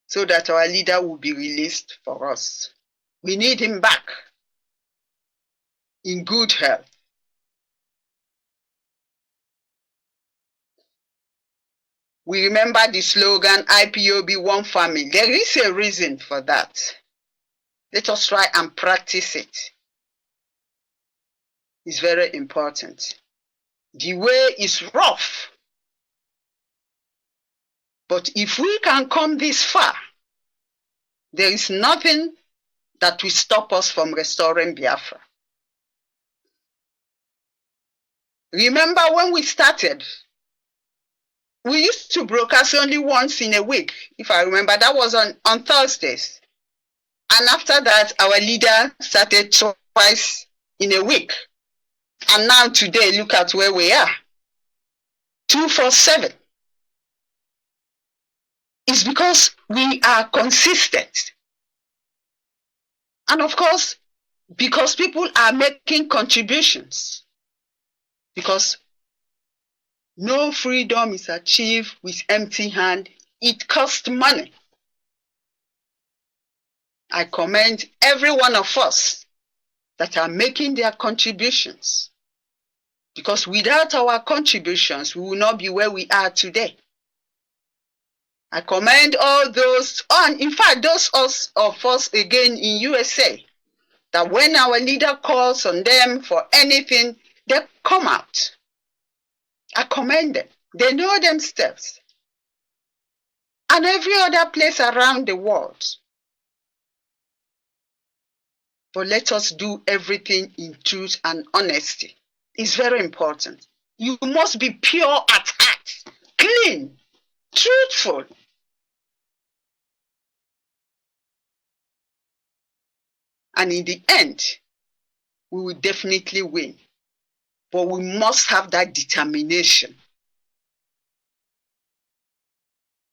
so that our leader will be released for us. We need him back in good health. We remember the slogan, IPOB, one family. There is a reason for that. Let us try and practice it. It's very important. The way is rough. But if we can come this far, there is nothing that will stop us from restoring Biafra. Remember when we started, we used to broadcast only once in a week. If I remember, that was on Thursdays. And after that, our leader started twice in a week. And now today, look at where we are. 247. It's because we are consistent. And of course, because people are making contributions. Because no freedom is achieved with empty hand. It costs money. I commend every one of us that are making their contributions. Because without our contributions, we will not be where we are today. I commend all those, and in fact, those of us again in USA, that when our leader calls on them for anything, they come out. I commend them. They know themselves. And every other place around the world. But let us do everything in truth and honesty. It's very important. You must be pure at heart, clean, truthful. And in the end, we will definitely win. But we must have that determination.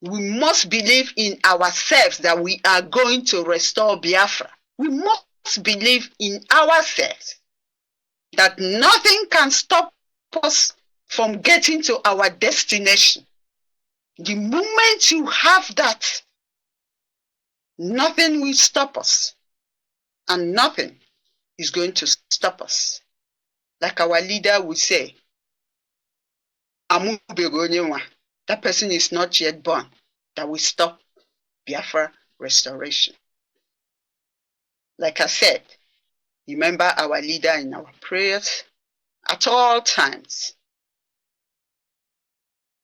We must believe in ourselves that we are going to restore Biafra. We must believe in ourselves that nothing can stop us from getting to our destination. The moment you have that, nothing will stop us. And nothing is going to stop us. Like our leader would say, that person is not yet born, that will stop Biafra restoration. Like I said, remember our leader in our prayers at all times.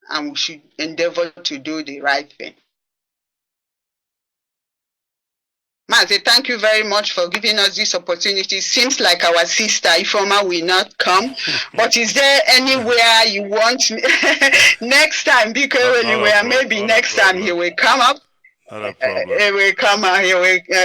And we should endeavor to do the right thing. Mazi, thank you very much for giving us this opportunity. Seems like our sister Ifoma will not come, but is there anywhere you want next time? Because anywhere, maybe next time he will come up. Not a problem. will come out,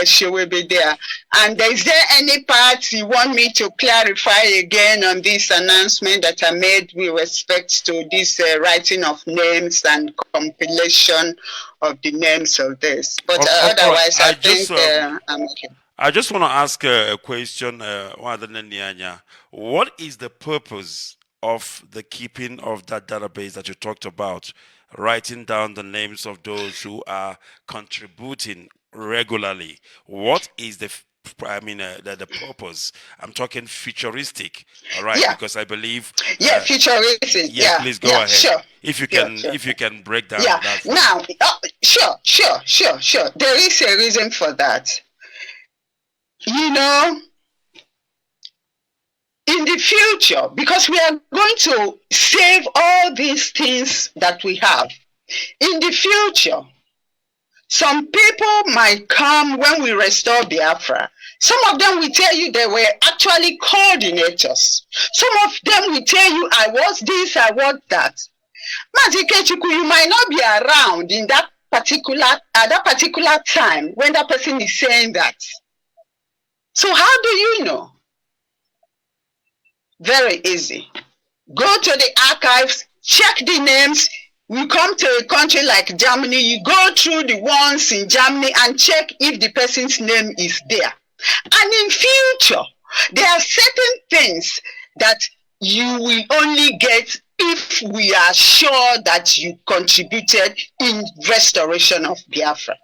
she will be there. And is there any part you want me to clarify again on this announcement that I made with respect to this writing of names and compilation of the names of this? But otherwise, I think I'm okay. I just want to ask a question, Nnennaya Anya. What is the purpose of the keeping of that database that you talked about, writing down the names of those who are contributing regularly? What is the purpose? I'm talking futuristic, all right? Yeah. Because I believe. Yeah, futuristic. Yeah, please go ahead. Sure. If you can break down. Yeah. That now, sure. There is a reason for that. You know, in the future, because we are going to save all these things that we have, in the future, some people might come when we restore Biafra. Some of them will tell you they were actually coordinators. Some of them will tell you, I was this, I was that. Mazi Ikechukwu, you might not be around in that particular time when that person is saying that. So how do you know? Very easy. Go to the archives, check the names. You come to a country like Germany, you go through the ones in Germany and check if the person's name is there. And in future, there are certain things that you will only get if we are sure that you contributed in restoration of Biafra.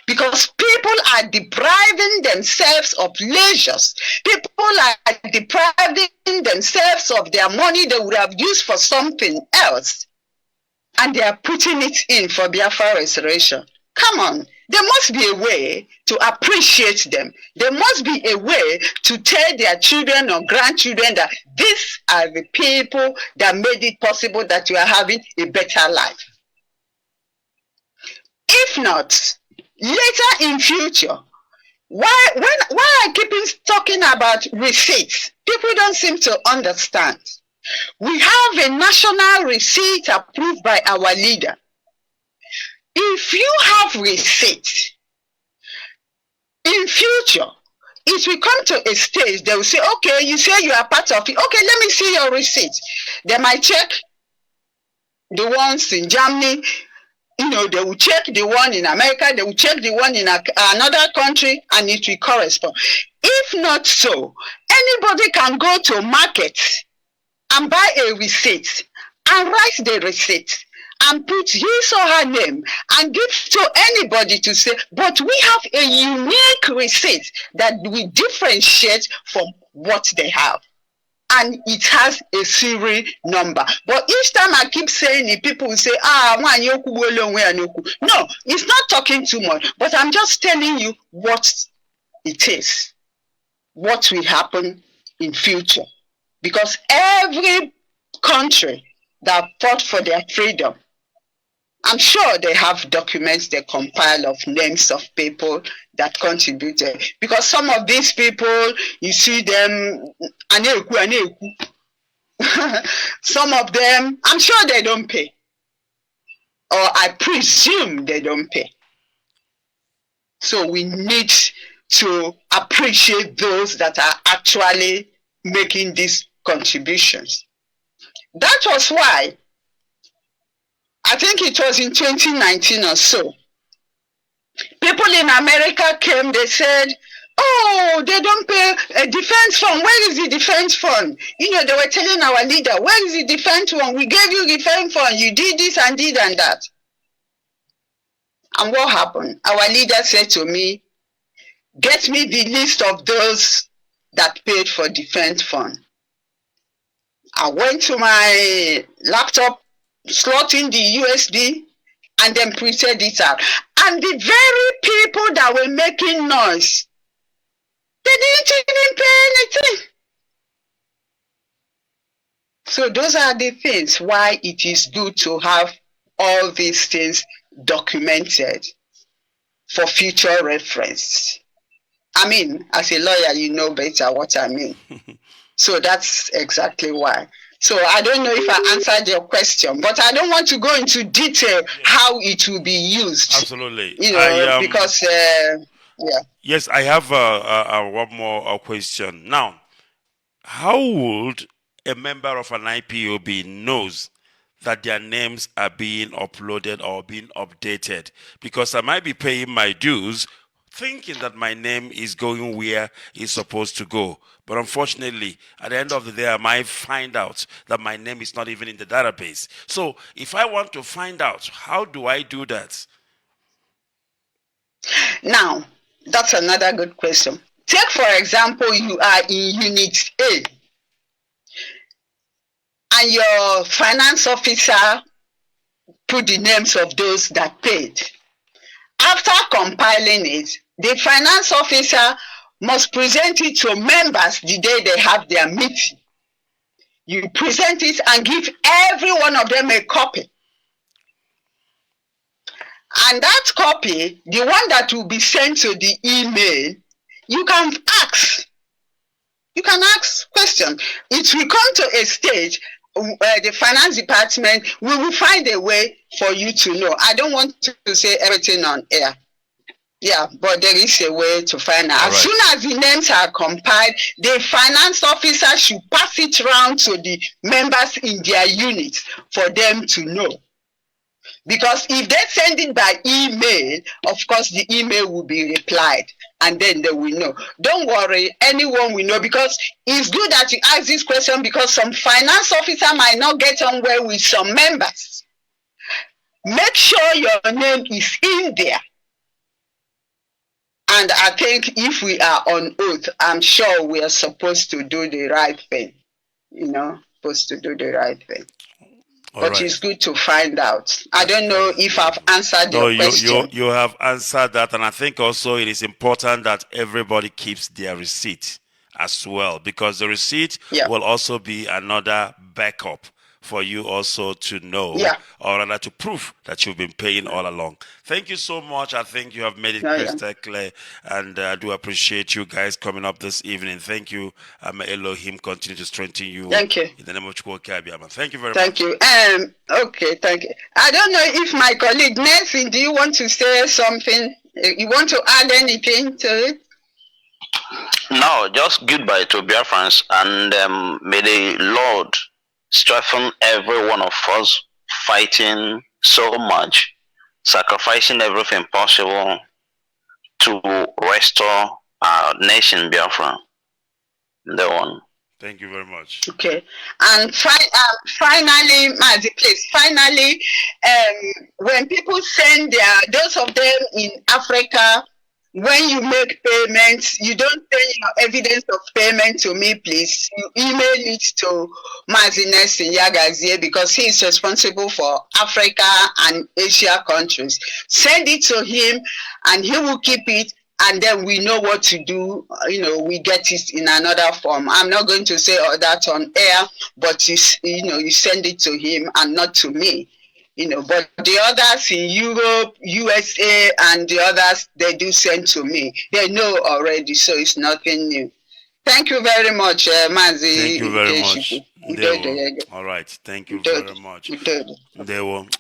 Because people are depriving themselves of leisures. People are depriving themselves of their money they would have used for something else. And they are putting it in for Biafra restoration. Come on. There must be a way to appreciate them. There must be a way to tell their children or grandchildren that these are the people that made it possible that you are having a better life. If not, later in future, why I keep talking about receipts? People don't seem to understand. We have a national receipt approved by our leader. If you have receipts, in future, it will come to a stage, they will say, okay, you say you are part of it. Okay, let me see your receipt. They might check the ones in Germany. You know, they will check the one in America, they will check the one in another country, and it will correspond. If not so, anybody can go to market and buy a receipt and write the receipt and put his or her name and give to anybody to say, but we have a unique receipt that we differentiate from what they have. And it has a serial number. But each time I keep saying it, people will say, no, it's not talking too much. But I'm just telling you what it is, what will happen in future. Because every country that fought for their freedom, I'm sure they have documents they compile of names of people that contributed. Because some of these people, you see them, some of them, I'm sure they don't pay. Or I presume they don't pay. So we need to appreciate those that are actually making these contributions. That was why, I think it was in 2019 or so, people in America came, they said, oh, they don't pay a defense fund. Where is the defense fund? You know, they were telling our leader, where is the defense fund? We gave you defense fund. You did this and did and that. And what happened? Our leader said to me, get me the list of those that paid for defense fund. I went to my laptop, slot in the USB, and then printed it out. And the very people that were making noise, they didn't even pay anything. So those are the things why it is good to have all these things documented for future reference. I mean, as a lawyer, you know better what I mean. So that's exactly why. So I don't know if I answered your question, but I don't want to go into detail how it will be used. Absolutely. Because Yes, I have one more question. Now, how would a member of an IPOB knows that their names are being uploaded or being updated? Because I might be paying my dues thinking that my name is going where it's supposed to go. But unfortunately, at the end of the day, I might find out that my name is not even in the database. So if I want to find out, how do I do that? Now, that's another good question. Take, for example, you are in Unit A, and your finance officer put the names of those that paid. After compiling it, the finance officer must present it to members the day they have their meeting. You present it and give every one of them a copy. And that copy, the one that will be sent to the email, you can ask. You can ask questions. It will come to a stage where the finance department will find a way for you to know. I don't want to say everything on air. Yeah, but there is a way to find out. As soon as the names are compiled, the finance officer should pass it around to the members in their units for them to know. Because if they send it by email, of course, the email will be replied and then they will know. Don't worry, anyone will know, because it's good that you ask this question, because some finance officer might not get on well with some members. Make sure your name is in there. And I think if we are on oath, I'm sure we are supposed to do the right thing. Supposed to do the right thing. But it's good to find out. I don't know if I've answered your question. You have answered that, and I think also it is important that everybody keeps their receipt as well, because the receipt will also be another backup for you also to know, or rather to prove that you've been paying all along. Thank you so much. I think you have made it crystal clear, and I do appreciate you guys coming up this evening. Thank you. May Elohim continue to strengthen you. Thank you. In the name of Chukwu Abiyama. Thank you very Thank much. you. Okay, thank you. I don't know if my colleague Nelson, do you want to say something? You want to add anything to it? No, just goodbye to Biafrans, and may the Lord strengthen every one of us fighting so much, sacrificing everything possible to restore our nation, Biafra. The one. Thank you very much. Okay. And finally, Mazi, please, finally, when people send those of them in Africa, when you make payments, you don't send your evidence of payment to me, please. You email it to Mazi Nnennaya, because he is responsible for Africa and Asia countries. Send it to him and he will keep it, and then we know what to do. We get it in another form. I'm not going to say all that on air, but you send it to him and not to me. But the others in Europe, USA, and the others, they do send to me. They know already, so it's nothing new. Thank you very much, Mazi. Thank you very much. All right. Thank you very much.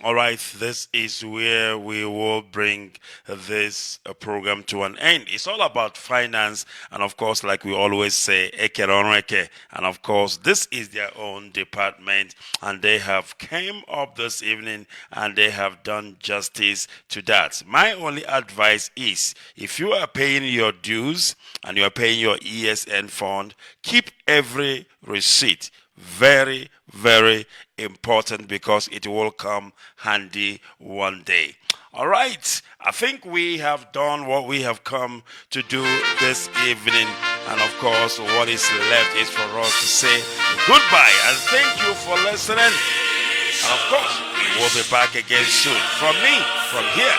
All right. This is where we will bring this program to an end. It's all about finance. And of course, like we always say, and of course, this is their own department. And they have came up this evening and they have done justice to that. My only advice is, if you are paying your dues and you are paying your ESN fund, keep every receipt. Very, very important, because it will come handy one day. All right. I think we have done what we have come to do this evening. And of course, what is left is for us to say goodbye and thank you for listening. And of course, we'll be back again soon. From me, from here,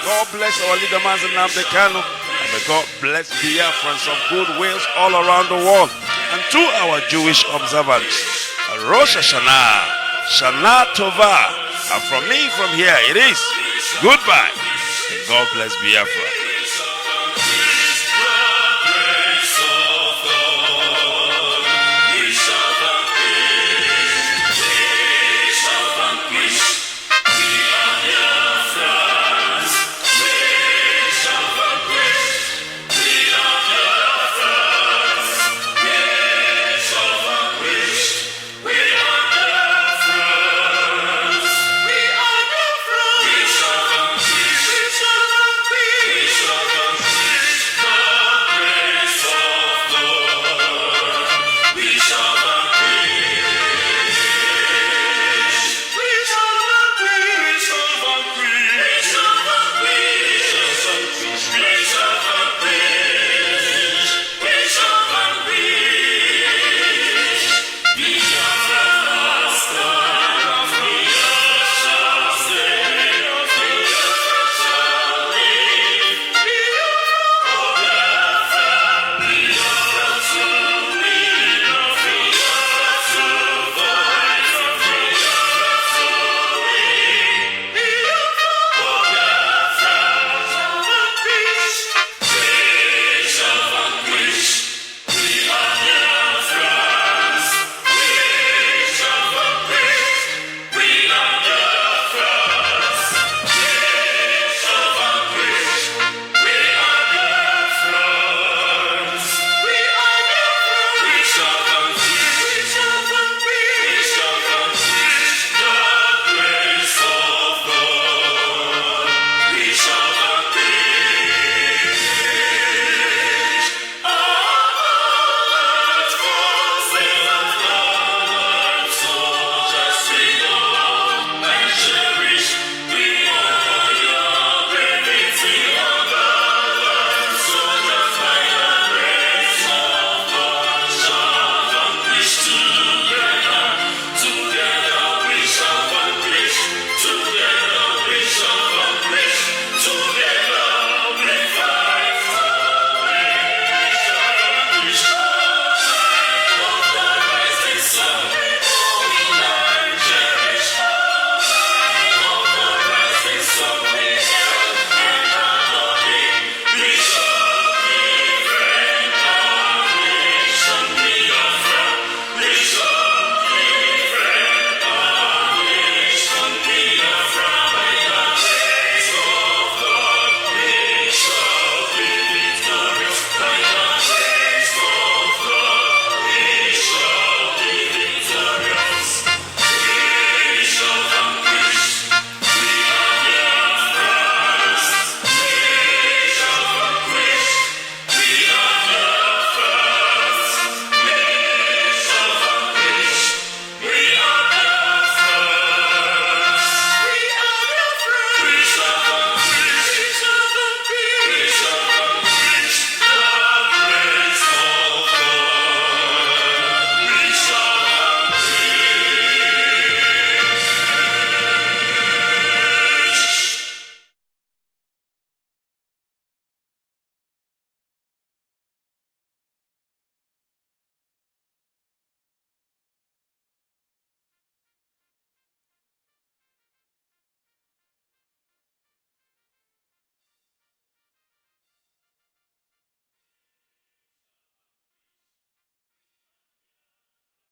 God bless our leader, Mazi Nnamdi Kanu. And may God bless Biafrans of good wills all around the world. And to our Jewish observants, Rosh Hashanah, Shana Tova. And from me, from here, it is goodbye. And God bless Biafra.